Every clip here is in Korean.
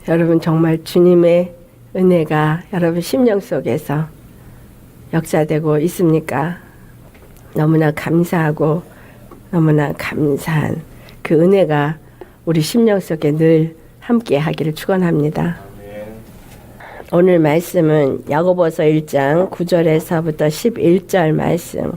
여러분 정말 주님의 은혜가 여러분 심령 속에서 역사되고 있습니까? 너무나 감사하고 너무나 감사한 그 은혜가 우리 심령 속에 늘 함께 하기를 축원합니다. 오늘 말씀은 야고보서 1장 9절에서부터 11절 말씀.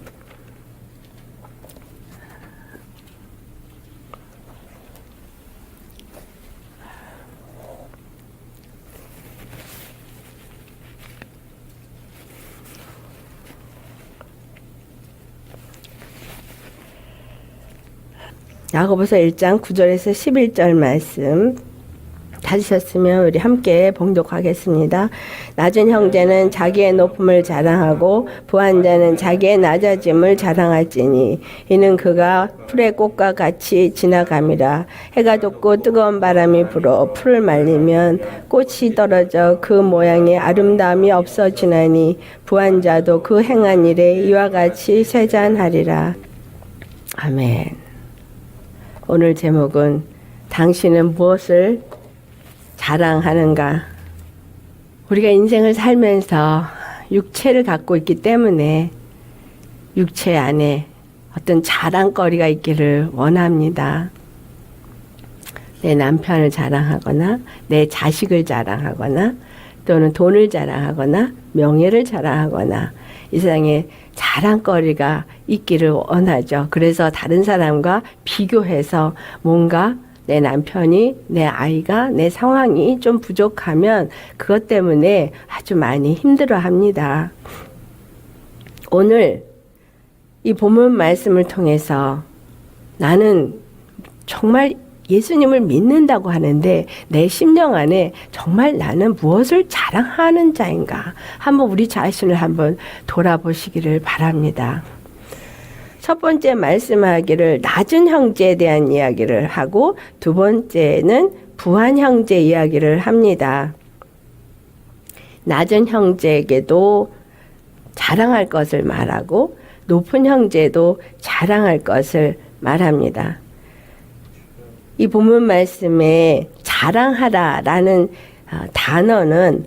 야고보서 1장 9절에서 11절 말씀 찾으셨으면 우리 함께 봉독하겠습니다. 낮은 형제는 자기의 높음을 자랑하고 부한 자는 자기의 낮아짐을 자랑할지니 이는 그가 풀의 꽃과 같이 지나감이라. 해가 돋고 뜨거운 바람이 불어 풀을 말리면 꽃이 떨어져 그 모양의 아름다움이 없어지나니 부한 자도 그 행한 일에 이와 같이 쇠잔하리라. 아멘. 오늘 제목은 당신은 무엇을 자랑하는가? 우리가 인생을 살면서 육체를 갖고 있기 때문에 육체 안에 어떤 자랑거리가 있기를 원합니다. 내 남편을 자랑하거나 내 자식을 자랑하거나 또는 돈을 자랑하거나 명예를 자랑하거나 이 세상에 자랑거리가 있기를 원하죠. 그래서 다른 사람과 비교해서 뭔가 내 남편이, 내 아이가, 내 상황이 좀 부족하면 그것 때문에 아주 많이 힘들어합니다. 오늘 이 본문 말씀을 통해서 나는 정말 예수님을 믿는다고 하는데 내 심령 안에 정말 나는 무엇을 자랑하는 자인가? 한번 우리 자신을 한번 돌아보시기를 바랍니다. 첫 번째 말씀하기를 낮은 형제에 대한 이야기를 하고 두 번째는 부한 형제 이야기를 합니다. 낮은 형제에게도 자랑할 것을 말하고 높은 형제도 자랑할 것을 말합니다. 이 본문 말씀에 자랑하라라는 단어는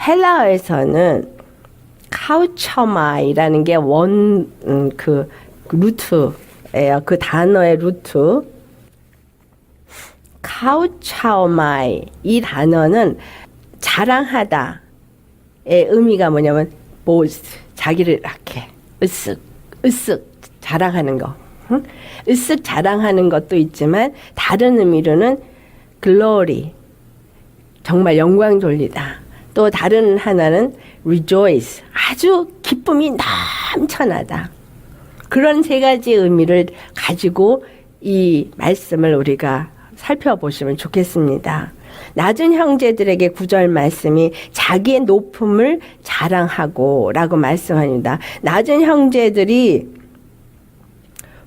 헬라어에서는 카우처마이라는 게 그 루트예요. 그 단어의 루트. 카우차오마이 이 단어는 자랑하다의 의미가 뭐냐면 boast, 자기를 이렇게 으쓱 자랑하는 거. 으쓱 자랑하는 것도 있지만 다른 의미로는 glory, 정말 영광 돌리다. 또 다른 하나는 rejoice, 아주 기쁨이 넘쳐나다. 그런 세 가지 의미를 가지고 이 말씀을 우리가 살펴보시면 좋겠습니다. 낮은 형제들에게 9절 말씀이 자기의 높음을 자랑하고 라고 말씀합니다. 낮은 형제들이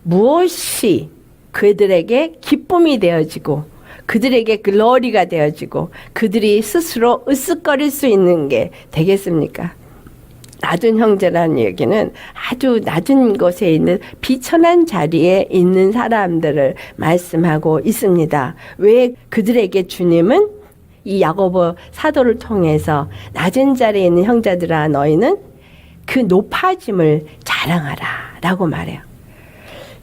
무엇이 그들에게 기쁨이 되어지고 그들에게 글로리가 되어지고 그들이 스스로 으쓱거릴 수 있는 게 되겠습니까? 낮은 형제라는 얘기는 아주 낮은 곳에 있는 비천한 자리에 있는 사람들을 말씀하고 있습니다. 왜 그들에게 주님은 이 야고보 사도를 통해서 낮은 자리에 있는 형제들아 너희는 그 높아짐을 자랑하라 라고 말해요.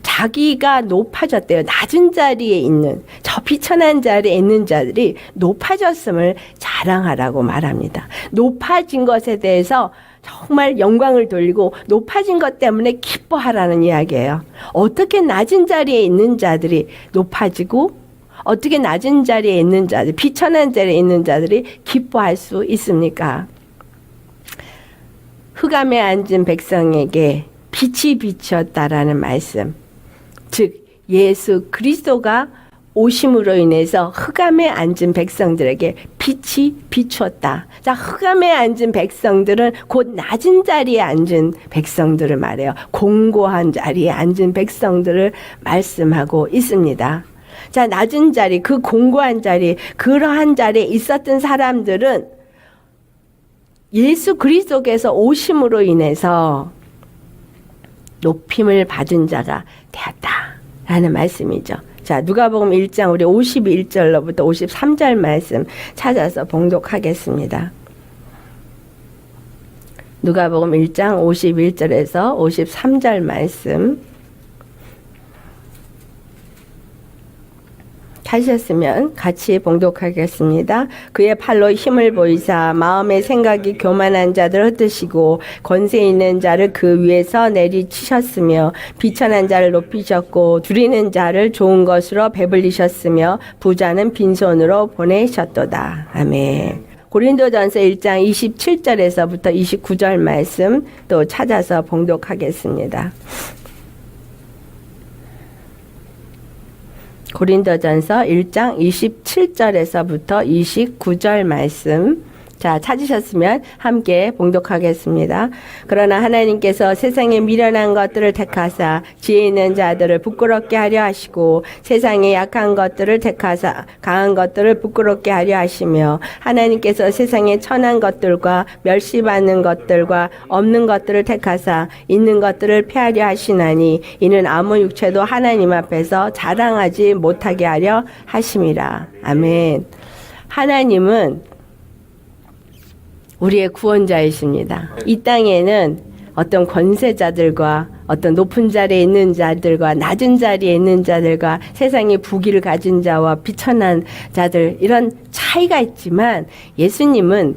자기가 높아졌대요. 낮은 자리에 있는 저 비천한 자리에 있는 자들이 높아졌음을 자랑하라고 말합니다. 높아진 것에 대해서 정말 영광을 돌리고 높아진 것 때문에 기뻐하라는 이야기예요. 어떻게 낮은 자리에 있는 자들이 높아지고 어떻게 낮은 자리에 있는 자들, 비천한 자리에 있는 자들이 기뻐할 수 있습니까? 흑암에 앉은 백성에게 빛이 비쳤다라는 말씀. 즉 예수 그리스도가 오심으로 인해서 흑암에 앉은 백성들에게 빛이 비추었다. 자, 흑암에 앉은 백성들은 곧 낮은 자리에 앉은 백성들을 말해요. 공고한 자리에 앉은 백성들을 말씀하고 있습니다. 자, 낮은 자리, 그 공고한 자리, 그러한 자리에 있었던 사람들은 예수 그리스도께서 오심으로 인해서 높임을 받은 자가 되었다라는 말씀이죠. 자, 누가복음 1장 우리 51절로부터 53절 말씀 찾아서 봉독하겠습니다. 누가복음 1장 51절에서 53절 말씀 하셨으면 같이 봉독하겠습니다. 그의 팔로 힘을 보이사 마음의 생각이 교만한 자들 흩으시고 권세 있는 자를 그 위에서 내리치셨으며 비천한 자를 높이셨고 두리는 자를 좋은 것으로 배불리셨으며 부자는 빈손으로 보내셨도다. 아멘. 고린도전서 1장 27절에서부터 29절 말씀 또 찾아서 봉독하겠습니다. 고린도전서 1장 27절에서부터 29절 말씀 자 찾으셨으면 함께 봉독하겠습니다. 그러나 하나님께서 세상에 미련한 것들을 택하사 지혜 있는 자들을 부끄럽게 하려 하시고 세상에 약한 것들을 택하사 강한 것들을 부끄럽게 하려 하시며 하나님께서 세상에 천한 것들과 멸시받는 것들과 없는 것들을 택하사 있는 것들을 폐하려 하시나니 이는 아무 육체도 하나님 앞에서 자랑하지 못하게 하려 하심이라. 아멘. 하나님은 우리의 구원자이십니다. 이 땅에는 어떤 권세자들과 어떤 높은 자리에 있는 자들과 낮은 자리에 있는 자들과 세상의 부귀를 가진 자와 비천한 자들 이런 차이가 있지만 예수님은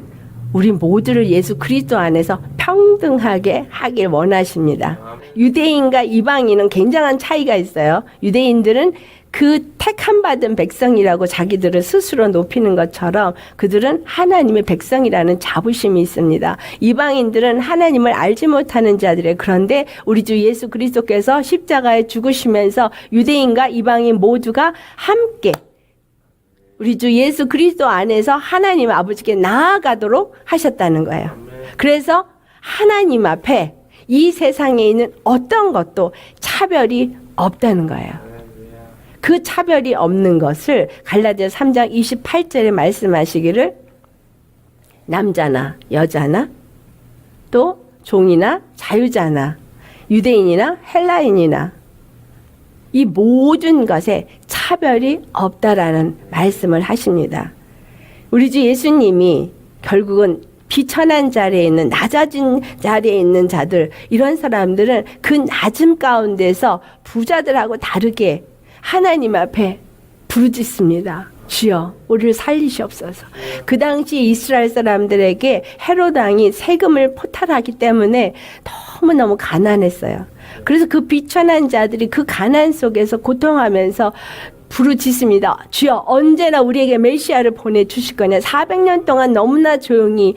우리 모두를 예수 그리스도 안에서 평등하게 하길 원하십니다. 유대인과 이방인은 굉장한 차이가 있어요. 유대인들은 그 택함 받은 백성이라고 자기들을 스스로 높이는 것처럼 그들은 하나님의 백성이라는 자부심이 있습니다. 이방인들은 하나님을 알지 못하는 자들의 그런데 우리 주 예수 그리스도께서 십자가에 죽으시면서 유대인과 이방인 모두가 함께 우리 주 예수 그리스도 안에서 하나님 아버지께 나아가도록 하셨다는 거예요. 그래서 하나님 앞에 이 세상에 있는 어떤 것도 차별이 없다는 거예요. 그 차별이 없는 것을 갈라디아 3장 28절에 말씀하시기를 남자나 여자나 또 종이나 자유자나 유대인이나 헬라인이나 이 모든 것에 차별이 없다라는 말씀을 하십니다. 우리 주 예수님이 결국은 비천한 자리에 있는 낮아진 자리에 있는 자들 이런 사람들은 그 낮음 가운데서 부자들하고 다르게 하나님 앞에 부르짖습니다. 주여 우리를 살리시옵소서. 그 당시 이스라엘 사람들에게 헤롯 왕이 세금을 포탈하기 때문에 너무너무 가난했어요. 그래서 그 비천한 자들이 그 가난 속에서 고통하면서 부르짖습니다. 주여 언제나 우리에게 메시아를 보내주실 거냐. 400년 동안 너무나 조용히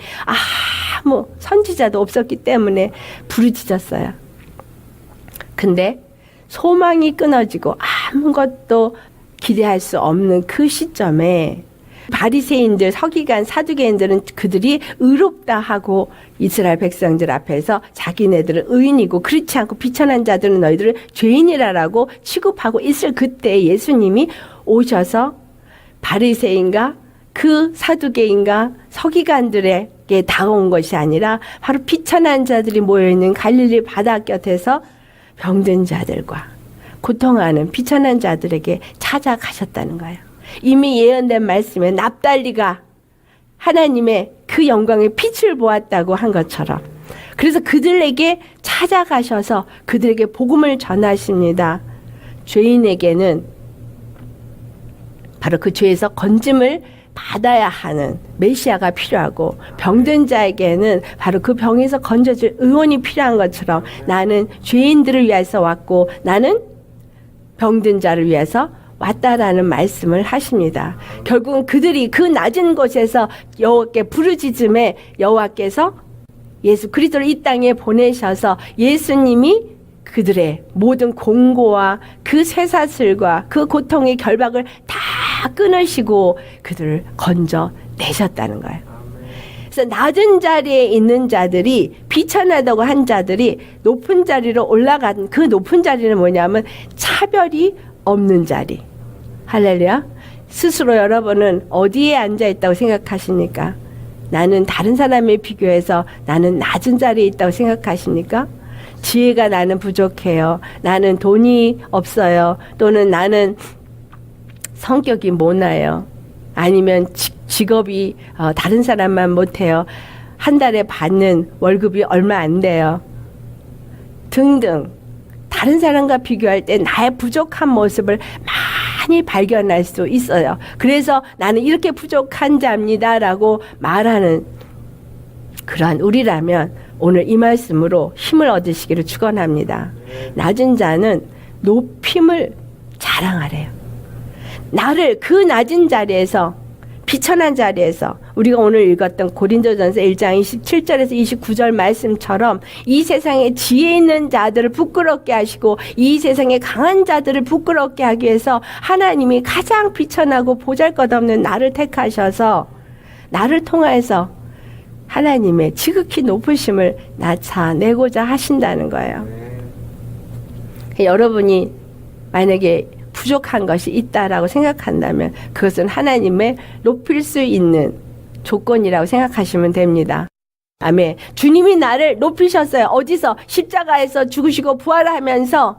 아무 선지자도 없었기 때문에 부르짖었어요. 근데 소망이 끊어지고 아무것도 기대할 수 없는 그 시점에 바리새인들, 서기관, 사두개인들은 그들이 의롭다 하고 이스라엘 백성들 앞에서 자기네들은 의인이고 그렇지 않고 비천한 자들은 너희들을 죄인이라고 취급하고 있을 그때 예수님이 오셔서 바리새인과 그 사두개인과 서기관들에게 다가온 것이 아니라 바로 비천한 자들이 모여있는 갈릴리 바다 곁에서 병든 자들과 고통하는 비천한 자들에게 찾아가셨다는 거예요. 이미 예언된 말씀에 납달리가 하나님의 그 영광의 빛을 보았다고 한 것처럼 그래서 그들에게 찾아가셔서 그들에게 복음을 전하십니다. 죄인에게는 바로 그 죄에서 건짐을 받아야 하는 메시아가 필요하고 병든 자에게는 바로 그 병에서 건져질 의원이 필요한 것처럼 나는 죄인들을 위해서 왔고 나는 병든 자를 위해서 왔다라는 말씀을 하십니다. 결국은 그들이 그 낮은 곳에서 여호와께 부르짖음에 여호와께서 예수 그리스도를 이 땅에 보내셔서 예수님이 그들의 모든 공고와 그 쇠사슬과 그 고통의 결박을 다 끊으시고 그들을 건져내셨다는 거예요. 그래서 낮은 자리에 있는 자들이 비천하다고 한 자들이 높은 자리로 올라간 그 높은 자리는 뭐냐면 차별이 없는 자리. 할렐루야. 스스로 여러분은 어디에 앉아 있다고 생각하십니까? 나는 다른 사람에 비교해서 나는 낮은 자리에 있다고 생각하십니까? 지혜가 나는 부족해요. 나는 돈이 없어요. 또는 나는 성격이 모나요. 아니면 직업이 다른 사람만 못해요. 한 달에 받는 월급이 얼마 안 돼요. 등등. 다른 사람과 비교할 때 나의 부족한 모습을 많이 발견할 수 있어요. 그래서 나는 이렇게 부족한 자입니다라고 말하는 그러한 우리라면 오늘 이 말씀으로 힘을 얻으시기를 축원합니다. 낮은 자는 높임을 자랑하래요. 나를 그 낮은 자리에서 비천한 자리에서 우리가 오늘 읽었던 고린도전서 1장 27절에서 29절 말씀처럼 이 세상에 지혜 있는 자들을 부끄럽게 하시고 이 세상에 강한 자들을 부끄럽게 하기 위해서 하나님이 가장 비천하고 보잘것없는 나를 택하셔서 나를 통해서 하나님의 지극히 높으심을 나타내고자 하신다는 거예요. 여러분이 만약에 부족한 것이 있다라고 생각한다면 그것은 하나님의 높일 수 있는 조건이라고 생각하시면 됩니다. 아멘. 주님이 나를 높이셨어요. 어디서? 십자가에서 죽으시고 부활하면서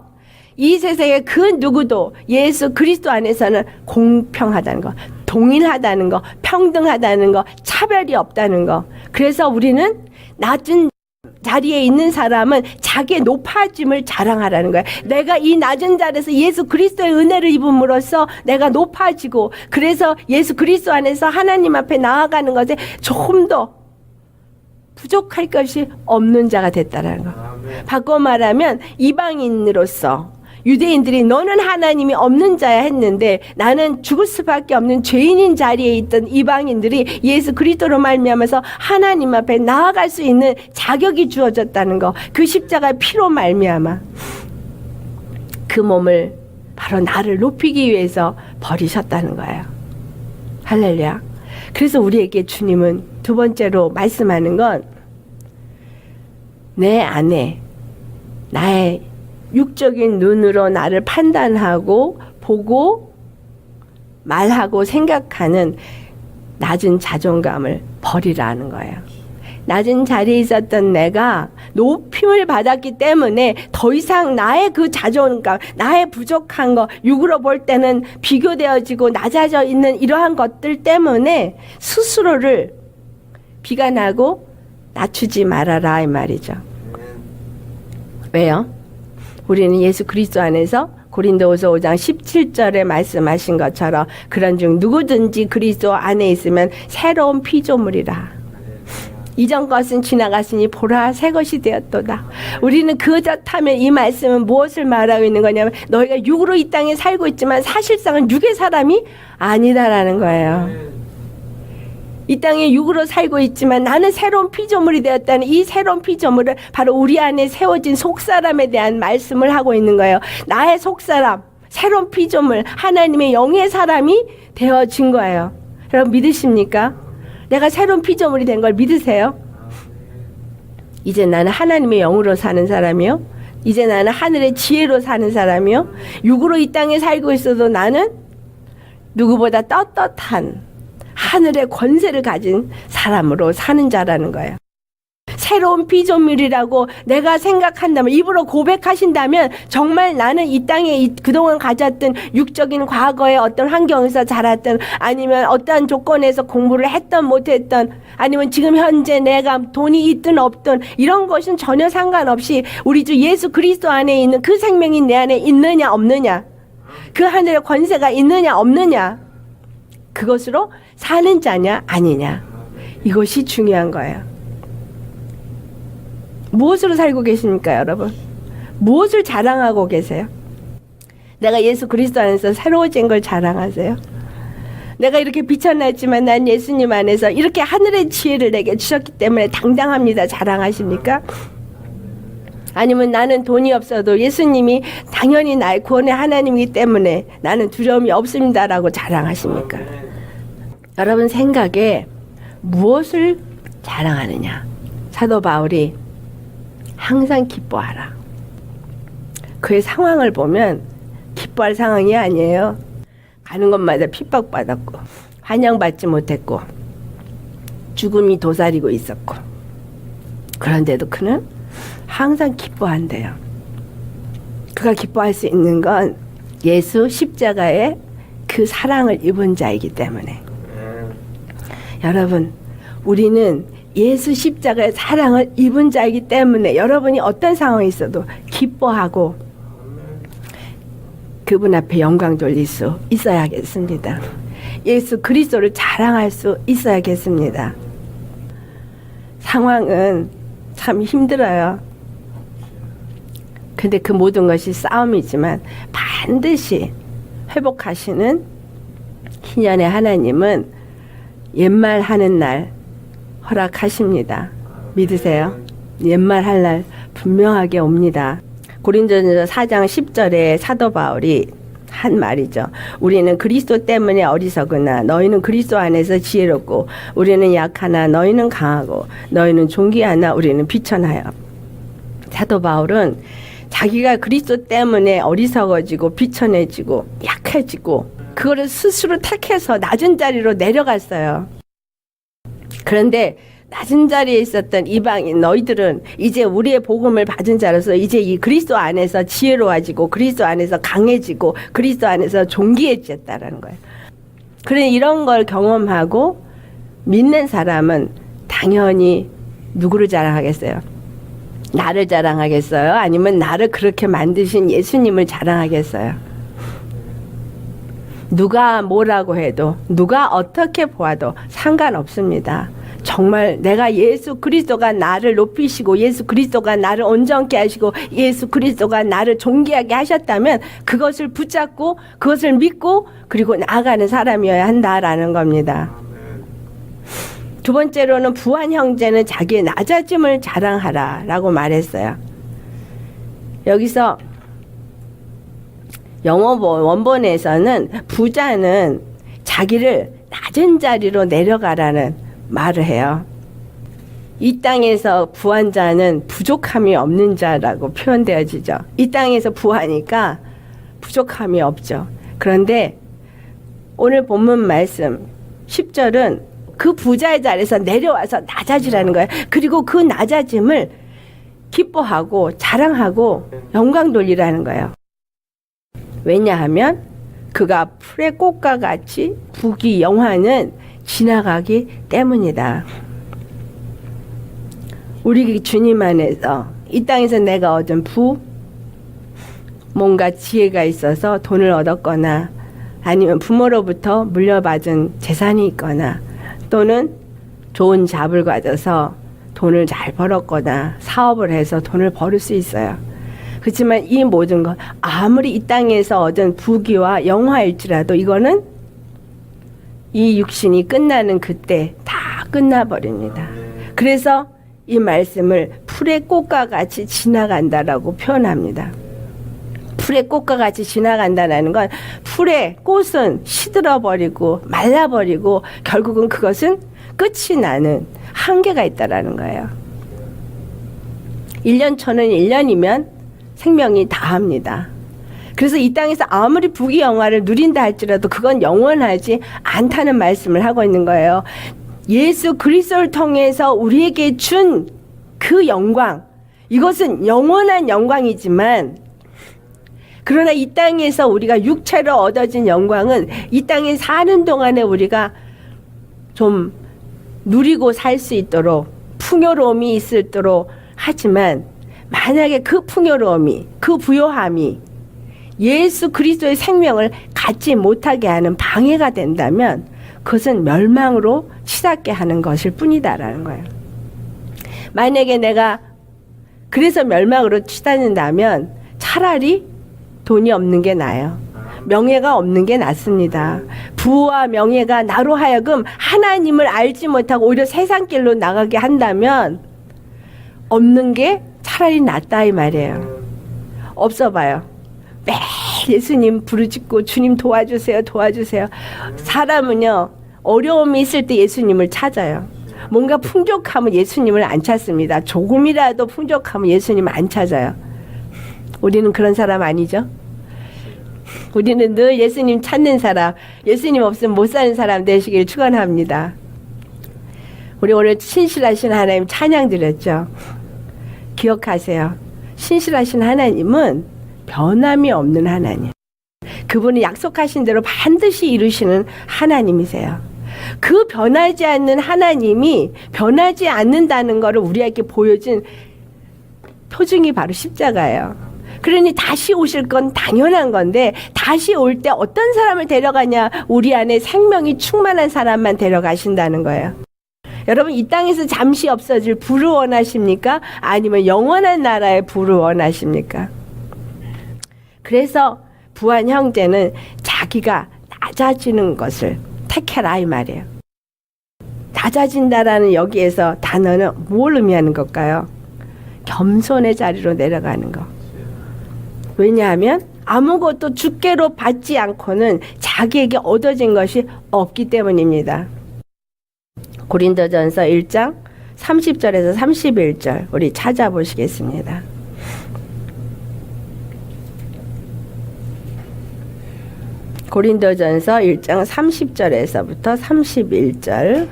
이 세상에 그 누구도 예수 그리스도 안에서는 공평하다는 거, 동일하다는 거, 평등하다는 거, 차별이 없다는 거. 그래서 우리는 낮은 자리에 있는 사람은 자기의 높아짐을 자랑하라는 거야. 내가 이 낮은 자리에서 예수 그리스도의 은혜를 입음으로써 내가 높아지고 그래서 예수 그리스도 안에서 하나님 앞에 나아가는 것에 조금 더 부족할 것이 없는 자가 됐다라는 거. 바꿔 말하면 이방인으로서 유대인들이 너는 하나님이 없는 자야 했는데 나는 죽을 수밖에 없는 죄인인 자리에 있던 이방인들이 예수 그리스도로 말미암아서 하나님 앞에 나아갈 수 있는 자격이 주어졌다는 거. 그 십자가의 피로 말미암아 그 몸을 바로 나를 높이기 위해서 버리셨다는 거예요. 할렐루야. 그래서 우리에게 주님은 두 번째로 말씀하는 건 내 안에 나의 육적인 눈으로 나를 판단하고 보고 말하고 생각하는 낮은 자존감을 버리라는 거예요. 낮은 자리에 있었던 내가 높임을 받았기 때문에 더 이상 나의 그 자존감, 나의 부족한 거, 육으로 볼 때는 비교되어지고 낮아져 있는 이러한 것들 때문에 스스로를 비관하고 낮추지 말아라 이 말이죠. 왜요? 우리는 예수 그리스도 안에서 고린도후서 5장 17절에 말씀하신 것처럼 그런 중 누구든지 그리스도 안에 있으면 새로운 피조물이라. 이전 것은 지나갔으니 보라 새 것이 되었도다. 우리는 그렇다면 이 말씀은 무엇을 말하고 있는 거냐면 너희가 육으로 이 땅에 살고 있지만 사실상은 육의 사람이 아니다라는 거예요. 이 땅에 육으로 살고 있지만 나는 새로운 피조물이 되었다는 이 새로운 피조물을 바로 우리 안에 세워진 속사람에 대한 말씀을 하고 있는 거예요. 나의 속사람, 새로운 피조물, 하나님의 영의 사람이 되어진 거예요. 여러분 믿으십니까? 내가 새로운 피조물이 된 걸 믿으세요? 이제 나는 하나님의 영으로 사는 사람이요. 이제 나는 하늘의 지혜로 사는 사람이요. 육으로 이 땅에 살고 있어도 나는 누구보다 떳떳한 하늘의 권세를 가진 사람으로 사는 자라는 거예요. 새로운 피조물이라고 내가 생각한다면, 입으로 고백하신다면 정말 나는 이 땅에 그동안 가졌던 육적인 과거의 어떤 환경에서 자랐던, 아니면 어떠한 조건에서 공부를 했던 못했던, 아니면 지금 현재 내가 돈이 있든 없든 이런 것은 전혀 상관없이 우리 주 예수 그리스도 안에 있는 그 생명이 내 안에 있느냐 없느냐, 그 하늘의 권세가 있느냐 없느냐, 그것으로 사는 자냐 아니냐, 이것이 중요한 거예요. 무엇으로 살고 계십니까, 여러분? 무엇을 자랑하고 계세요? 내가 예수 그리스도 안에서 새로워진 걸 자랑하세요? 내가 이렇게 비천했지만 난 예수님 안에서 이렇게 하늘의 지혜를 내게 주셨기 때문에 당당합니다, 자랑하십니까? 아니면 나는 돈이 없어도 예수님이 당연히 나의 구원의 하나님이기 때문에 나는 두려움이 없습니다라고 자랑하십니까? 여러분 생각에 무엇을 자랑하느냐? 사도 바울이 항상 기뻐하라. 그의 상황을 보면 기뻐할 상황이 아니에요. 가는 곳마다 핍박받았고 환영받지 못했고 죽음이 도사리고 있었고, 그런데도 그는 항상 기뻐한대요. 그가 기뻐할 수 있는 건 예수 십자가의 그 사랑을 입은 자이기 때문에. 여러분, 우리는 예수 십자가의 사랑을 입은 자이기 때문에 여러분이 어떤 상황에 있어도 기뻐하고 그분 앞에 영광 돌릴 수 있어야겠습니다. 예수 그리스도를 자랑할 수 있어야겠습니다. 상황은 참 힘들어요. 근데 그 모든 것이 싸움이지만 반드시 회복하시는 희년의 하나님은 옛말 하는 날 허락하십니다. 믿으세요? 옛말 할 날 분명하게 옵니다. 고린도전서 4장 10절에 사도 바울이 한 말이죠. 우리는 그리스도 때문에 어리석으나 너희는 그리스도 안에서 지혜롭고 우리는 약하나 너희는 강하고 너희는 존귀하나 우리는 비천하여. 사도 바울은 자기가 그리스도 때문에 어리석어지고 비천해지고 약해지고 그거를 스스로 택해서 낮은 자리로 내려갔어요. 그런데 낮은 자리에 있었던 이방인 너희들은 이제 우리의 복음을 받은 자로서 이제 이 그리스도 안에서 지혜로워지고 그리스도 안에서 강해지고 그리스도 안에서 존귀해졌다라는 거예요. 그래 이런 걸 경험하고 믿는 사람은 당연히 누구를 자랑하겠어요? 나를 자랑하겠어요? 아니면 나를 그렇게 만드신 예수님을 자랑하겠어요? 누가 뭐라고 해도 누가 어떻게 보아도 상관없습니다. 정말 내가 예수 그리스도가 나를 높이시고 예수 그리스도가 나를 온전케 하시고 예수 그리스도가 나를 존귀하게 하셨다면 그것을 붙잡고 그것을 믿고 그리고 나아가는 사람이어야 한다라는 겁니다. 두 번째로는 부한 형제는 자기의 낮아짐을 자랑하라 라고 말했어요. 여기서 영어 원본에서는 부자는 자기를 낮은 자리로 내려가라는 말을 해요. 이 땅에서 부한 자는 부족함이 없는 자라고 표현되어지죠. 이 땅에서 부하니까 부족함이 없죠. 그런데 오늘 본문 말씀 10절은 그 부자의 자리에서 내려와서 낮아지라는 거예요. 그리고 그 낮아짐을 기뻐하고 자랑하고 영광 돌리라는 거예요. 왜냐하면 그가 풀의 꽃과 같이 부귀영화는 지나가기 때문이다. 우리 주님 안에서 이 땅에서 내가 얻은 뭔가 지혜가 있어서 돈을 얻었거나 아니면 부모로부터 물려받은 재산이 있거나 또는 좋은 잡을 가져서 돈을 잘 벌었거나 사업을 해서 돈을 벌을 수 있어요. 그렇지만 이 모든 것 아무리 이 땅에서 얻은 부귀와 영화일지라도 이거는 이 육신이 끝나는 그때 다 끝나버립니다. 그래서 이 말씀을 풀의 꽃과 같이 지나간다라고 표현합니다. 풀의 꽃과 같이 지나간다는 건 풀의 꽃은 시들어버리고 말라버리고 결국은 그것은 끝이 나는 한계가 있다라는 거예요. 1년초는 1년이면 생명이 다합니다. 그래서 이 땅에서 아무리 부귀영화를 누린다 할지라도 그건 영원하지 않다는 말씀을 하고 있는 거예요. 예수 그리스도를 통해서 우리에게 준 그 영광, 이것은 영원한 영광이지만 그러나 이 땅에서 우리가 육체로 얻어진 영광은 이 땅에 사는 동안에 우리가 좀 누리고 살 수 있도록 풍요로움이 있도록 하지만 만약에 그 풍요로움이 그 부요함이 예수 그리스도의 생명을 갖지 못하게 하는 방해가 된다면 그것은 멸망으로 치닫게 하는 것일 뿐이다라는 거예요. 만약에 내가 그래서 멸망으로 치닫는다면 차라리 돈이 없는 게 나아요. 명예가 없는 게 낫습니다. 부와 명예가 나로 하여금 하나님을 알지 못하고 오히려 세상 길로 나가게 한다면 없는 게 차라리 낫다 이 말이에요. 없어 봐요. 매일 예수님 부르짖고 주님 도와주세요 도와주세요. 사람은요 어려움이 있을 때 예수님을 찾아요. 뭔가 풍족하면 예수님을 안 찾습니다. 조금이라도 풍족하면 예수님을 안 찾아요. 우리는 그런 사람 아니죠? 우리는 늘 예수님 찾는 사람, 예수님 없으면 못 사는 사람 되시길 축원합니다. 우리 오늘 신실하신 하나님 찬양 드렸죠? 기억하세요. 신실하신 하나님은 변함이 없는 하나님. 그분은 약속하신 대로 반드시 이루시는 하나님이세요. 그 변하지 않는 하나님이 변하지 않는다는 것을 우리에게 보여준 표징이 바로 십자가예요. 그러니 다시 오실 건 당연한 건데, 다시 올 때 어떤 사람을 데려가냐? 우리 안에 생명이 충만한 사람만 데려가신다는 거예요. 여러분, 이 땅에서 잠시 없어질 부를 원하십니까? 아니면 영원한 나라의 부를 원하십니까? 그래서 부한 형제는 자기가 낮아지는 것을 택해라 이 말이에요. 낮아진다라는 여기에서 단어는 뭘 의미하는 걸까요? 겸손의 자리로 내려가는 거. 왜냐하면 아무것도 주께로 받지 않고는 자기에게 얻어진 것이 없기 때문입니다. 고린도전서 1장 30절에서 31절 우리 찾아보시겠습니다. 고린도전서 1장 30절에서부터 31절.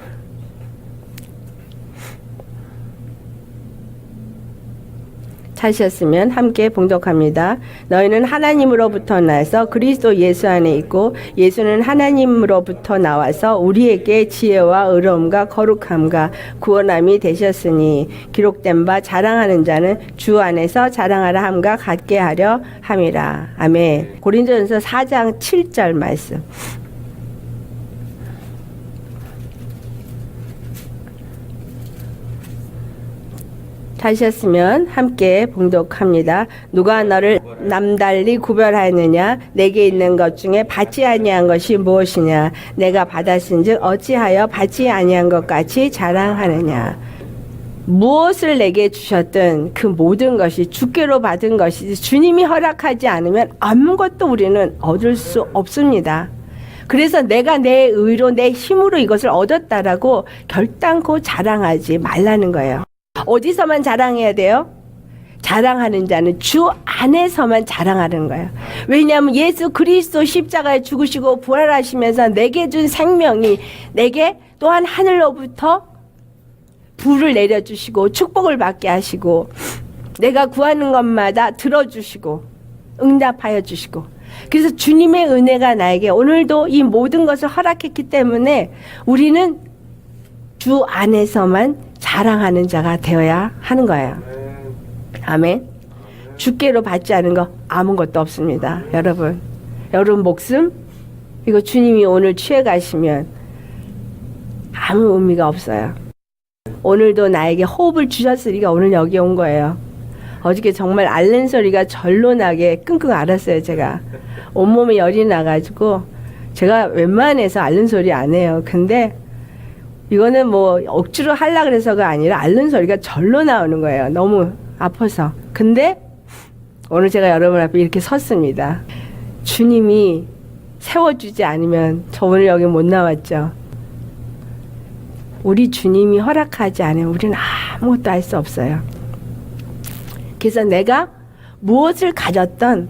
찾으셨으면 함께 봉독합니다. 너희는 하나님으로부터 나서 그리스도 예수 안에 있고 예수는 하나님으로부터 나와서 우리에게 지혜와 의로움과 거룩함과 구원함이 되셨으니 기록된 바 자랑하는 자는 주 안에서 자랑하라 함과 같게 하려 함이라. 아멘. 고린도전서 4장 7절 말씀. 찾으셨으면 함께 봉독합니다. 누가 너를 남달리 구별하였느냐? 내게 있는 것 중에 받지 아니한 것이 무엇이냐? 내가 받았은즉 어찌하여 받지 아니한 것 같이 자랑하느냐? 무엇을 내게 주셨든 그 모든 것이 주께로 받은 것이지 주님이 허락하지 않으면 아무것도 우리는 얻을 수 없습니다. 그래서 내가 내 의로 내 힘으로 이것을 얻었다라고 결단코 자랑하지 말라는 거예요. 어디서만 자랑해야 돼요? 자랑하는 자는 주 안에서만 자랑하는 거예요. 왜냐하면 예수 그리스도 십자가에 죽으시고 부활하시면서 내게 준 생명이 내게 또한 하늘로부터 불을 내려주시고 축복을 받게 하시고 내가 구하는 것마다 들어주시고 응답하여 주시고, 그래서 주님의 은혜가 나에게 오늘도 이 모든 것을 허락했기 때문에 우리는 주 안에서만 자랑하는 자가 되어야 하는 거예요. 아멘. 주께로 받지 않은 거 아무것도 없습니다. 여러분 목숨 이거 주님이 오늘 취해 가시면 아무 의미가 없어요. 오늘도 나에게 호흡을 주셨으니까 오늘 여기 온 거예요. 어저께 정말 앓는 소리가 절로 나게 끙끙 앓았어요. 제가 온몸에 열이 나가지고 제가 웬만해서 앓는 소리 안 해요. 근데 이거는 뭐 억지로 하려고 그래서가 아니라 앓는 소리가 절로 나오는 거예요. 너무 아파서. 근데 오늘 제가 여러분 앞에 이렇게 섰습니다. 주님이 세워주지 않으면 저 오늘 여기 못 나왔죠. 우리 주님이 허락하지 않으면 우리는 아무것도 할 수 없어요. 그래서 내가 무엇을 가졌던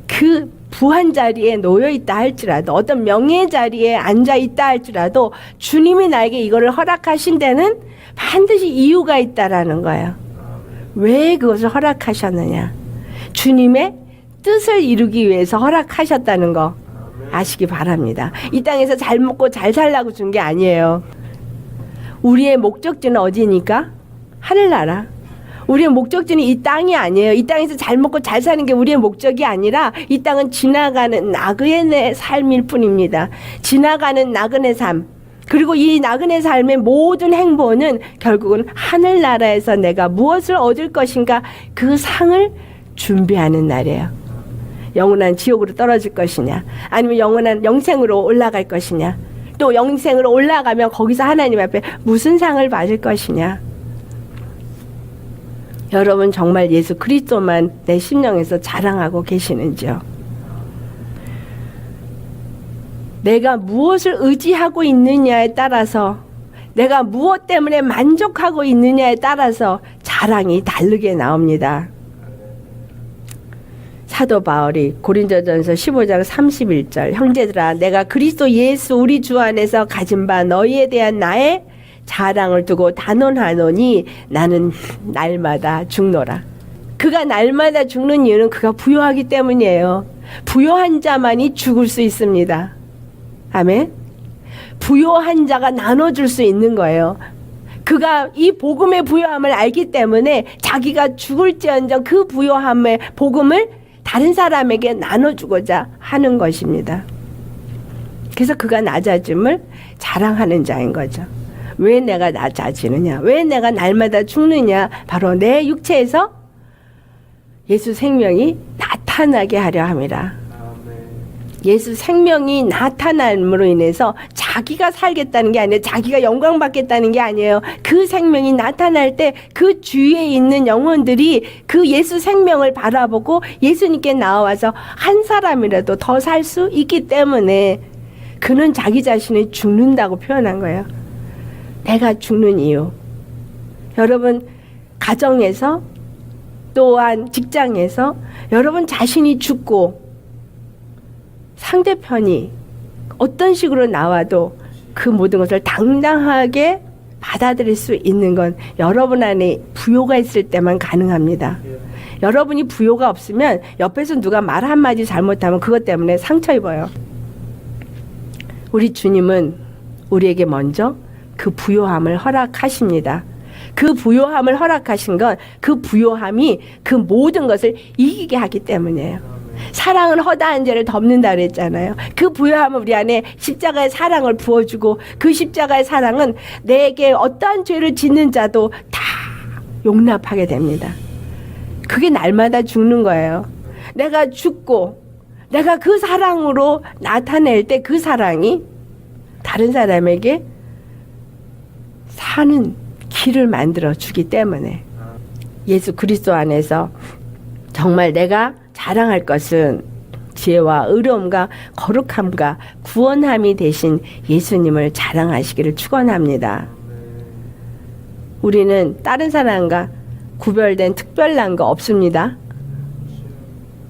그 부한 자리에 놓여 있다 할지라도, 어떤 명예 자리에 앉아 있다 할지라도 주님이 나에게 이거를 허락하신 데는 반드시 이유가 있다라는 거예요. 왜 그것을 허락하셨느냐? 주님의 뜻을 이루기 위해서 허락하셨다는 거 아시기 바랍니다. 이 땅에서 잘 먹고 잘 살라고 준 게 아니에요. 우리의 목적지는 어디니까? 하늘나라. 우리의 목적지는 이 땅이 아니에요. 이 땅에서 잘 먹고 잘 사는 게 우리의 목적이 아니라 이 땅은 지나가는 나그네의 삶일 뿐입니다. 지나가는 나그네 삶. 그리고 이 나그네 삶의 모든 행보는 결국은 하늘나라에서 내가 무엇을 얻을 것인가 그 상을 준비하는 날이에요. 영원한 지옥으로 떨어질 것이냐, 아니면 영원한 영생으로 올라갈 것이냐, 또 영생으로 올라가면 거기서 하나님 앞에 무슨 상을 받을 것이냐. 여러분 정말 예수 그리스도만 내 심령에서 자랑하고 계시는지요? 내가 무엇을 의지하고 있느냐에 따라서, 내가 무엇 때문에 만족하고 있느냐에 따라서 자랑이 다르게 나옵니다. 사도 바울이 고린도전서 15장 31절, 형제들아 내가 그리스도 예수 우리 주 안에서 가진 바 너희에 대한 나의 자랑을 두고 단언하노니 나는 날마다 죽노라. 그가 날마다 죽는 이유는 그가 부요하기 때문이에요. 부요한 자만이 죽을 수 있습니다. 아멘. 부요한 자가 나눠줄 수 있는 거예요. 그가 이 복음의 부요함을 알기 때문에 자기가 죽을지언정 그 부요함의 복음을 다른 사람에게 나눠주고자 하는 것입니다. 그래서 그가 낮아짐을 자랑하는 자인 거죠. 왜 내가 낮아지느냐? 왜 내가 날마다 죽느냐? 바로 내 육체에서 예수 생명이 나타나게 하려 함이라. 예수 생명이 나타남으로 인해서 자기가 살겠다는 게 아니에요. 자기가 영광 받겠다는 게 아니에요. 그 생명이 나타날 때 그 주위에 있는 영혼들이 그 예수 생명을 바라보고 예수님께 나와서 한 사람이라도 더 살 수 있기 때문에 그는 자기 자신을 죽는다고 표현한 거예요. 내가 죽는 이유. 여러분 가정에서 또한 직장에서 여러분 자신이 죽고 상대편이 어떤 식으로 나와도 그 모든 것을 당당하게 받아들일 수 있는 건 여러분 안에 부요가 있을 때만 가능합니다. 여러분이 부요가 없으면 옆에서 누가 말 한마디 잘못하면 그것 때문에 상처 입어요. 우리 주님은 우리에게 먼저 그 부요함을 허락하십니다. 그 부요함을 허락하신 건 그 부요함이 그 모든 것을 이기게 하기 때문이에요. 사랑은 허다한 죄를 덮는다 그랬잖아요. 그 부요함은 우리 안에 십자가의 사랑을 부어주고 그 십자가의 사랑은 내게 어떠한 죄를 짓는 자도 다 용납하게 됩니다. 그게 날마다 죽는 거예요. 내가 죽고 내가 그 사랑으로 나타낼 때 그 사랑이 다른 사람에게 사는 길을 만들어 주기 때문에 예수 그리스도 안에서 정말 내가 자랑할 것은 지혜와 의로움과 거룩함과 구원함이 되신 예수님을 자랑하시기를 축원합니다. 우리는 다른 사람과 구별된 특별한 거 없습니다.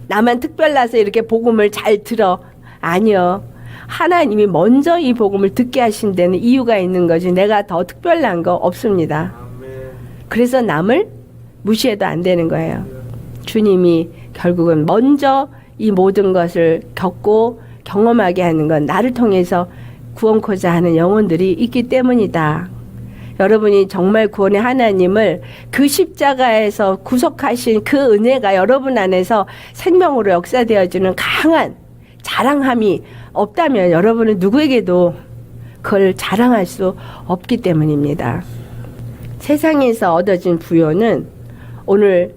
나만 특별나서 이렇게 복음을 잘 들어. 아니요. 하나님이 먼저 이 복음을 듣게 하신 데는 이유가 있는 거지 내가 더 특별한 거 없습니다. 그래서 남을 무시해도 안 되는 거예요. 주님이 결국은 먼저 이 모든 것을 겪고 경험하게 하는 건 나를 통해서 구원코자 하는 영혼들이 있기 때문이다. 여러분이 정말 구원의 하나님을 그 십자가에서 구속하신 그 은혜가 여러분 안에서 생명으로 역사되어지는 강한 자랑함이 없다면 여러분은 누구에게도 그걸 자랑할 수 없기 때문입니다. 세상에서 얻어진 부요는 오늘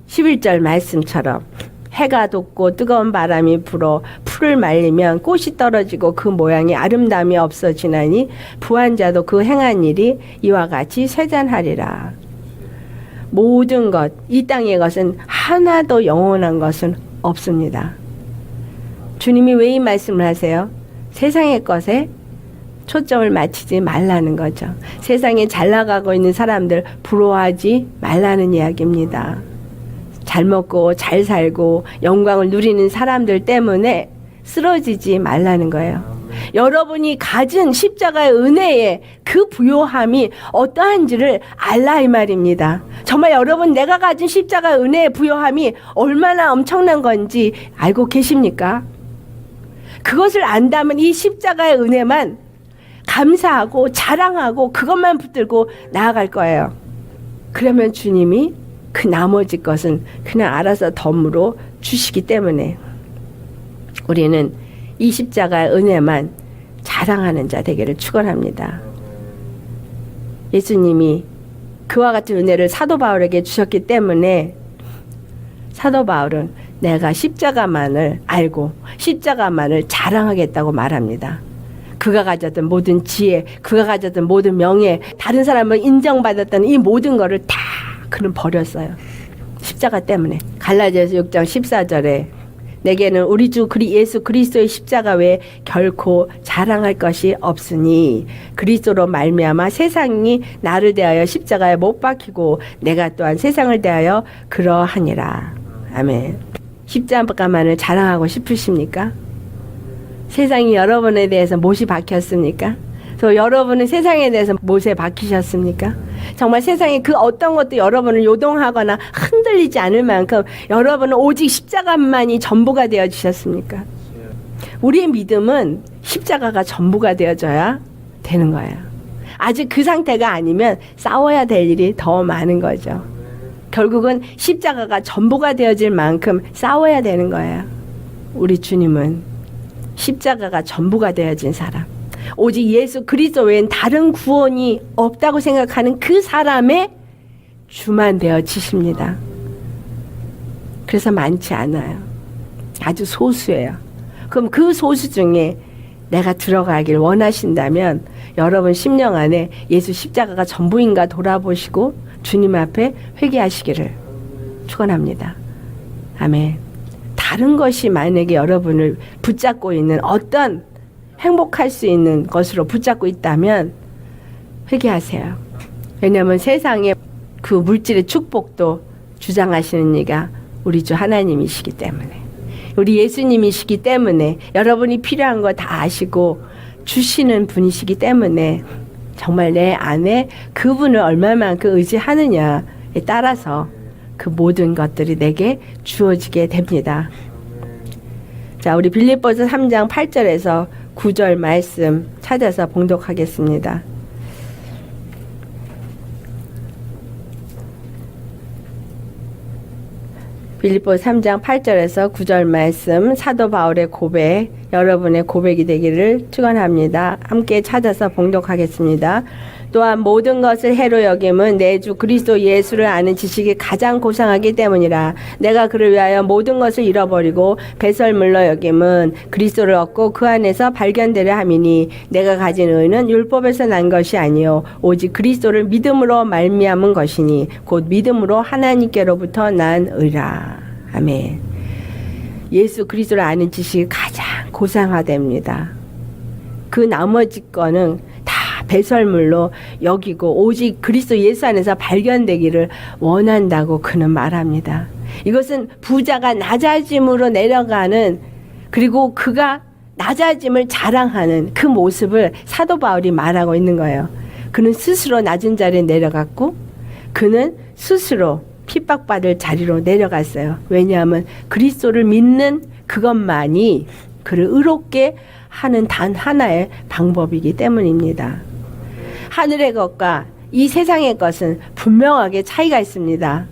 11절 말씀처럼 해가 돋고 뜨거운 바람이 불어 풀을 말리면 꽃이 떨어지고 그 모양이 아름다움이 없어지나니 부한 자도 그 행한 일이 이와 같이 쇠잔하리라. 모든 것, 이 땅의 것은 하나도 영원한 것은 없습니다. 주님이 왜 이 말씀을 하세요? 세상의 것에 초점을 맞추지 말라는 거죠. 세상에 잘 나가고 있는 사람들 부러워하지 말라는 이야기입니다. 잘 먹고 잘 살고 영광을 누리는 사람들 때문에 쓰러지지 말라는 거예요. 여러분이 가진 십자가의 은혜의 그 부요함이 어떠한지를 알라 이 말입니다. 정말 여러분 내가 가진 십자가의 은혜의 부요함이 얼마나 엄청난 건지 알고 계십니까? 그것을 안다면 이 십자가의 은혜만 감사하고 자랑하고 그것만 붙들고 나아갈 거예요. 그러면 주님이 그 나머지 것은 그냥 알아서 덤으로 주시기 때문에 우리는 이 십자가의 은혜만 자랑하는 자 되기를 축원합니다. 예수님이 그와 같은 은혜를 사도 바울에게 주셨기 때문에 사도 바울은 내가 십자가만을 알고 십자가만을 자랑하겠다고 말합니다. 그가 가졌던 모든 지혜, 그가 가졌던 모든 명예, 다른 사람을 인정받았던 이 모든 거를 다 그는 버렸어요. 십자가 때문에. 갈라디아서 6장 14절에 내게는 우리 주 예수 그리스도의 십자가 외에 결코 자랑할 것이 없으니 그리스도로 말미암아 세상이 나를 대하여 십자가에 못 박히고 내가 또한 세상을 대하여 그러하니라. 아멘. 십자가만을 자랑하고 싶으십니까? 세상이 여러분에 대해서 못이 박혔습니까? 또 여러분은 세상에 대해서 못에 박히셨습니까? 정말 세상에 그 어떤 것도 여러분을 요동하거나 흔들리지 않을 만큼 여러분은 오직 십자가만이 전부가 되어 주셨습니까? 우리의 믿음은 십자가가 전부가 되어져야 되는 거예요. 아직 그 상태가 아니면 싸워야 될 일이 더 많은 거죠. 결국은 십자가가 전부가 되어질 만큼 싸워야 되는 거예요. 우리 주님은 십자가가 전부가 되어진 사람, 오직 예수 그리스도 외엔 다른 구원이 없다고 생각하는 그 사람의 주만 되어지십니다. 그래서 많지 않아요. 아주 소수예요. 그럼 그 소수 중에 내가 들어가길 원하신다면 여러분 심령 안에 예수 십자가가 전부인가 돌아보시고 주님 앞에 회개하시기를 축원합니다. 아멘. 다른 것이 만약에 여러분을 붙잡고 있는 어떤 행복할 수 있는 것으로 붙잡고 있다면 회개하세요. 왜냐하면 세상의 그 물질의 축복도 주장하시는 이가 우리 주 하나님이시기 때문에, 우리 예수님이시기 때문에, 여러분이 필요한 거 다 아시고 주시는 분이시기 때문에 정말 내 안에 그분을 얼마만큼 의지하느냐에 따라서 그 모든 것들이 내게 주어지게 됩니다. 자, 우리 빌립보서 3장 8절에서 9절 말씀 찾아서 봉독하겠습니다. 빌립보서 3장 8절에서 9절 말씀, 사도 바울의 고백, 여러분의 고백이 되기를 축원합니다. 함께 찾아서 봉독하겠습니다. 또한 모든 것을 해로 여김은 내 주 그리스도 예수를 아는 지식이 가장 고상하기 때문이라. 내가 그를 위하여 모든 것을 잃어버리고 배설물로 여김은 그리스도를 얻고 그 안에서 발견되려 함이니, 내가 가진 의는 율법에서 난 것이 아니요 오직 그리스도를 믿음으로 말미암은 것이니 곧 믿음으로 하나님께로부터 난 의라. 아멘. 예수 그리스도를 아는 지식이 가장 고상하답니다. 그 나머지 거는 배설물로 여기고 오직 그리스도 예수 안에서 발견되기를 원한다고 그는 말합니다. 이것은 부자가 낮아짐으로 내려가는, 그리고 그가 낮아짐을 자랑하는 그 모습을 사도 바울이 말하고 있는 거예요. 그는 스스로 낮은 자리에 내려갔고 그는 스스로 핍박받을 자리로 내려갔어요. 왜냐하면 그리스도를 믿는 그것만이 그를 의롭게 하는 단 하나의 방법이기 때문입니다. 하늘의 것과 이 세상의 것은 분명하게 차이가 있습니다.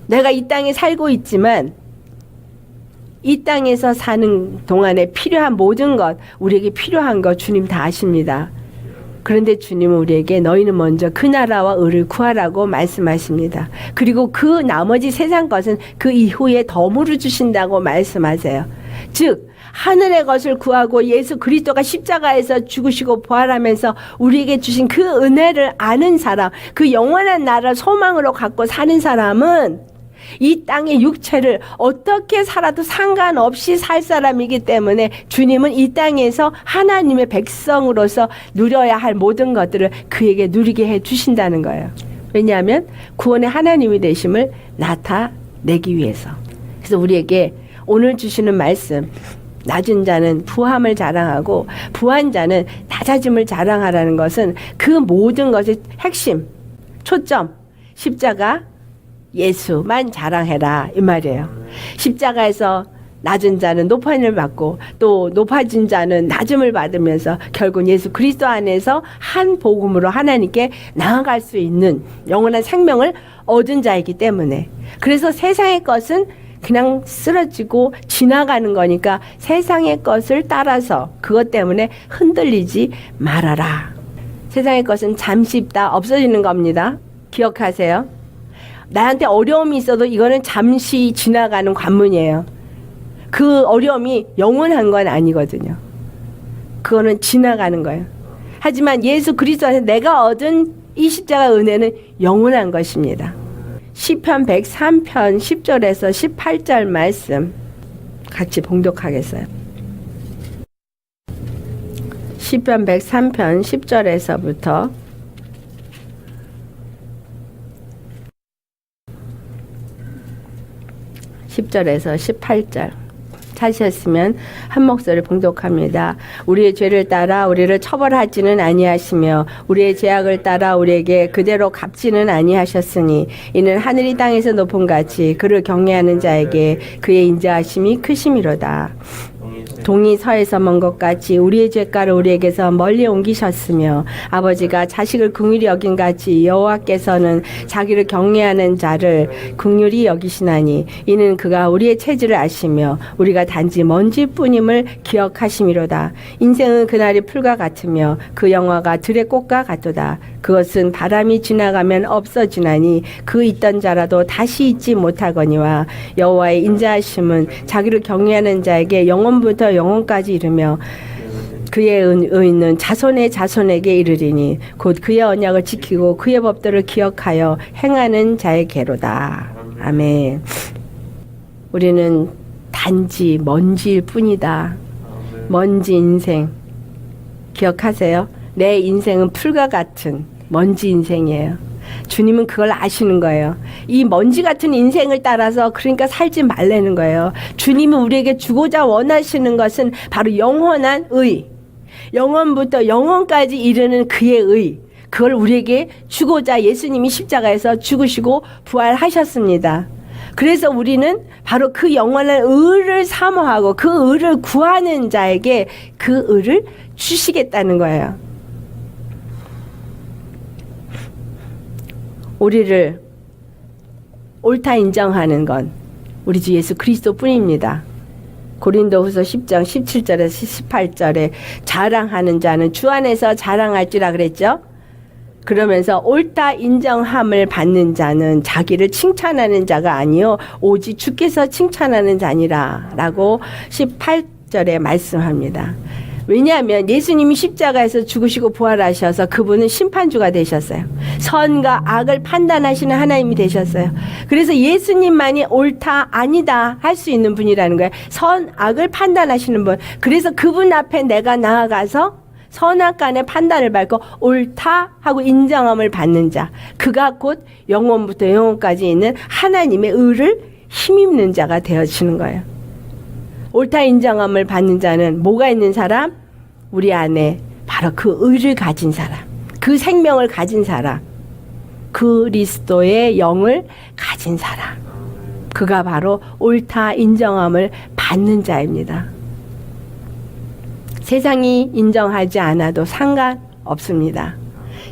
내가 이 땅에 살고 있지만 이 땅에서 사는 동안에 필요한 모든 것, 우리에게 필요한 것 주님 다 아십니다. 그런데 주님은 우리에게 너희는 먼저 그 나라와 의를 구하라고 말씀하십니다. 그리고 그 나머지 세상 것은 그 이후에 덤으로 주신다고 말씀하세요. 즉 하늘의 것을 구하고 예수 그리스도가 십자가에서 죽으시고 부활하면서 우리에게 주신 그 은혜를 아는 사람, 그 영원한 나라를 소망으로 갖고 사는 사람은 이 땅의 육체를 어떻게 살아도 상관없이 살 사람이기 때문에 주님은 이 땅에서 하나님의 백성으로서 누려야 할 모든 것들을 그에게 누리게 해 주신다는 거예요. 왜냐하면 구원의 하나님이 되심을 나타내기 위해서. 그래서 우리에게 오늘 주시는 말씀, 낮은 자는 부함을 자랑하고 부한 자는 낮아짐을 자랑하라는 것은 그 모든 것의 핵심, 초점, 십자가 예수만 자랑해라 이 말이에요. 십자가에서 낮은 자는 높음을 받고 또 높아진 자는 낮음을 받으면서 결국 예수 그리스도 안에서 한 복음으로 하나님께 나아갈 수 있는 영원한 생명을 얻은 자이기 때문에, 그래서 세상의 것은 그냥 쓰러지고 지나가는 거니까 세상의 것을 따라서 그것 때문에 흔들리지 말아라. 세상의 것은 잠시 있다 없어지는 겁니다. 기억하세요. 나한테 어려움이 있어도 이거는 잠시 지나가는 관문이에요. 그 어려움이 영원한 건 아니거든요. 그거는 지나가는 거예요. 하지만 예수 그리스도 안에서 내가 얻은 이 십자가 은혜는 영원한 것입니다. 시편 103편 10절에서 18절 말씀 같이 봉독하겠어요. 시편 103편 10절에서부터 10절에서 18절 찾으셨으면 한 목소리 봉독합니다. 우리의 죄를 따라 우리를 처벌하지는 아니하시며 우리의 죄악을 따라 우리에게 그대로 갚지는 아니하셨으니 이는 하늘이 땅에서 높은 같이 그를 경외하는 자에게 그의 인자하심이 크심이로다. 동이 서에서 먼 것 같이 우리의 죄가를 우리에게서 멀리 옮기셨으며 아버지가 자식을 긍휼히 여긴 같이 여호와께서는 자기를 경외하는 자를 긍휼히 여기시나니 이는 그가 우리의 체질을 아시며 우리가 단지 먼지뿐임을 기억하심이로다. 인생은 그날이 풀과 같으며 그 영화가 들의 꽃과 같도다. 그것은 바람이 지나가면 없어지나니 그 있던 자라도 다시 있지 못하거니와 여호와의 인자하심은 자기를 경외하는 자에게 영원부터 영원까지 이르며 그의 의는 자손의 자손에게 이르리니 곧 그의 언약을 지키고 그의 법도를 기억하여 행하는 자에게로다. 아멘. 우리는 단지 먼지일 뿐이다. 먼지 인생 기억하세요? 내 인생은 풀과 같은 먼지 인생이에요. 주님은 그걸 아시는 거예요. 이 먼지 같은 인생을 따라서 그러니까 살지 말라는 거예요. 주님은 우리에게 주고자 원하시는 것은 바로 영원한 의, 영원부터 영원까지 이르는 그의 의, 그걸 우리에게 주고자 예수님이 십자가에서 죽으시고 부활하셨습니다. 그래서 우리는 바로 그 영원한 의를 사모하고 그 의를 구하는 자에게 그 의를 주시겠다는 거예요. 우리를 옳다 인정하는 건 우리 주 예수 그리스도 뿐입니다. 고린도후서 10장 17절에서 18절에 자랑하는 자는 주 안에서 자랑할지라 그랬죠. 그러면서 옳다 인정함을 받는 자는 자기를 칭찬하는 자가 아니요 오직 주께서 칭찬하는 자니라 라고 18절에 말씀합니다. 왜냐하면 예수님이 십자가에서 죽으시고 부활하셔서 그분은 심판주가 되셨어요. 선과 악을 판단하시는 하나님이 되셨어요. 그래서 예수님만이 옳다 아니다 할 수 있는 분이라는 거예요. 선, 악을 판단하시는 분. 그래서 그분 앞에 내가 나아가서 선악간의 판단을 밟고 옳다 하고 인정함을 받는 자. 그가 곧 영원부터 영원까지 있는 하나님의 의를 힘입는 자가 되어지는 거예요. 옳다 인정함을 받는 자는 뭐가 있는 사람? 우리 안에 바로 그 의를 가진 사람, 그 생명을 가진 사람, 그리스도의 영을 가진 사람. 그가 바로 옳다 인정함을 받는 자입니다. 세상이 인정하지 않아도 상관없습니다.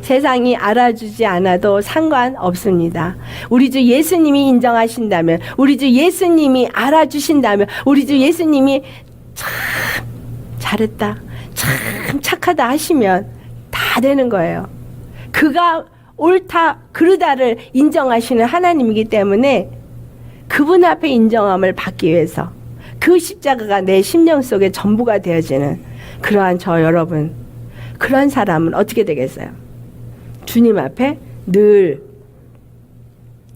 세상이 알아주지 않아도 상관없습니다. 우리 주 예수님이 인정하신다면, 우리 주 예수님이 알아주신다면, 우리 주 예수님이 참 잘했다, 참 착하다 하시면 다 되는 거예요. 그가 옳다 그르다를 인정하시는 하나님이기 때문에 그분 앞에 인정함을 받기 위해서 그 십자가가 내 심령 속에 전부가 되어지는 그러한 저 여러분, 그런 사람은 어떻게 되겠어요? 주님 앞에 늘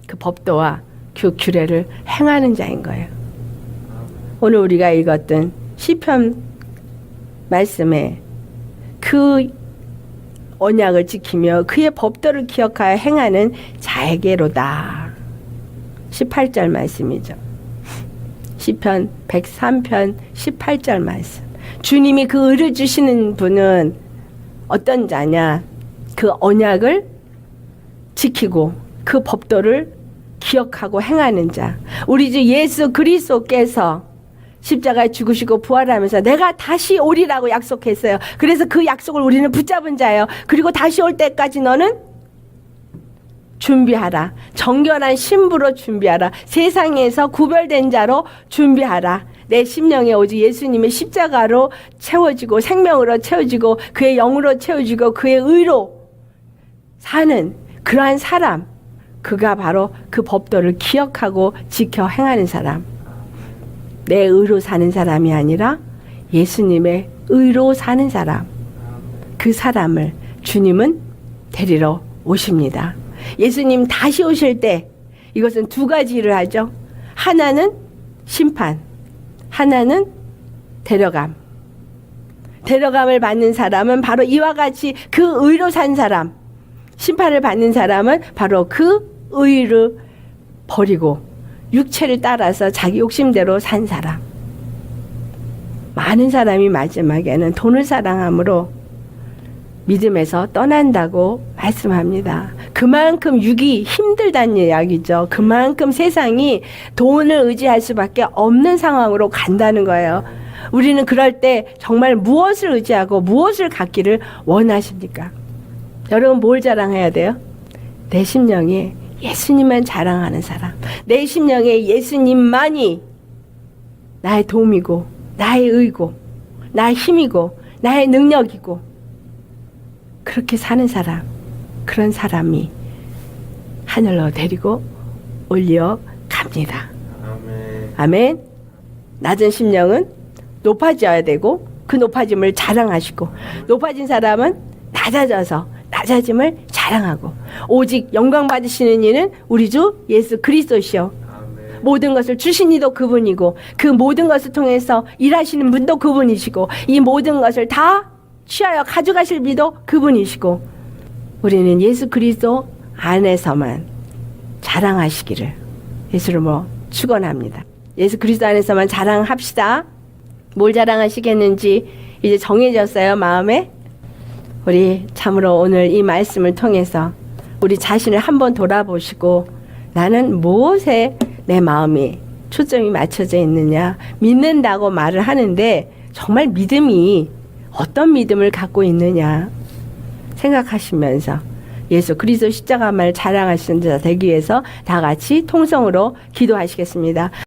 그 법도와 그 규례를 행하는 자인 거예요. 오늘 우리가 읽었던 시편 말씀에 그 언약을 지키며 그의 법도를 기억하여 행하는 자에게로다. 18절 말씀이죠. 시편 103편 18절 말씀. 주님이 그 의를 주시는 분은 어떤 자냐? 그 언약을 지키고 그 법도를 기억하고 행하는 자. 우리 주 예수 그리스도께서 십자가에 죽으시고 부활하면서 내가 다시 오리라고 약속했어요. 그래서 그 약속을 우리는 붙잡은 자예요. 그리고 다시 올 때까지 너는 준비하라. 정결한 신부로 준비하라. 세상에서 구별된 자로 준비하라. 내 심령에 오직 예수님의 십자가로 채워지고 생명으로 채워지고 그의 영으로 채워지고 그의 의로 사는 그러한 사람, 그가 바로 그 법도를 기억하고 지켜 행하는 사람. 내 의로 사는 사람이 아니라 예수님의 의로 사는 사람. 그 사람을 주님은 데리러 오십니다. 예수님 다시 오실 때 이것은 두 가지 일을 하죠. 하나는 심판, 하나는 데려감. 데려감을 받는 사람은 바로 이와 같이 그 의로 산 사람, 심판을 받는 사람은 바로 그 의를 버리고 육체를 따라서 자기 욕심대로 산 사람. 많은 사람이 마지막에는 돈을 사랑함으로 믿음에서 떠난다고 말씀합니다. 그만큼 육이 힘들다는 이야기죠. 그만큼 세상이 돈을 의지할 수밖에 없는 상황으로 간다는 거예요. 우리는 그럴 때 정말 무엇을 의지하고 무엇을 갖기를 원하십니까? 여러분 뭘 자랑해야 돼요? 내 심령에 예수님만 자랑하는 사람. 내 심령에 예수님만이 나의 도움이고 나의 의고 나의 힘이고 나의 능력이고 그렇게 사는 사람, 그런 사람이 하늘로 데리고 올려갑니다. 아멘. 낮은 심령은 높아져야 되고 그 높아짐을 자랑하시고 높아진 사람은 낮아져서 낮아짐을 자랑하고 오직 영광 받으시는 이는 우리 주 예수 그리스도시요 모든 것을 주신 이도 그분이고 그 모든 것을 통해서 일하시는 분도 그분이시고 이 모든 것을 다 취하여 가져가실 비도 그분이시고 우리는 예수 그리스도 안에서만 자랑하시기를 예수로 축원합니다. 예수 그리스도 안에서만 자랑합시다. 뭘 자랑하시겠는지 이제 정해졌어요, 마음에? 우리 참으로 오늘 이 말씀을 통해서 우리 자신을 한번 돌아보시고 나는 무엇에 내 마음이 초점이 맞춰져 있느냐 믿는다고 말을 하는데 정말 믿음이 어떤 믿음을 갖고 있느냐 생각하시면서 예수 그리스도 십자가만을 자랑하시는 자 되기 위해서 다 같이 통성으로 기도하시겠습니다.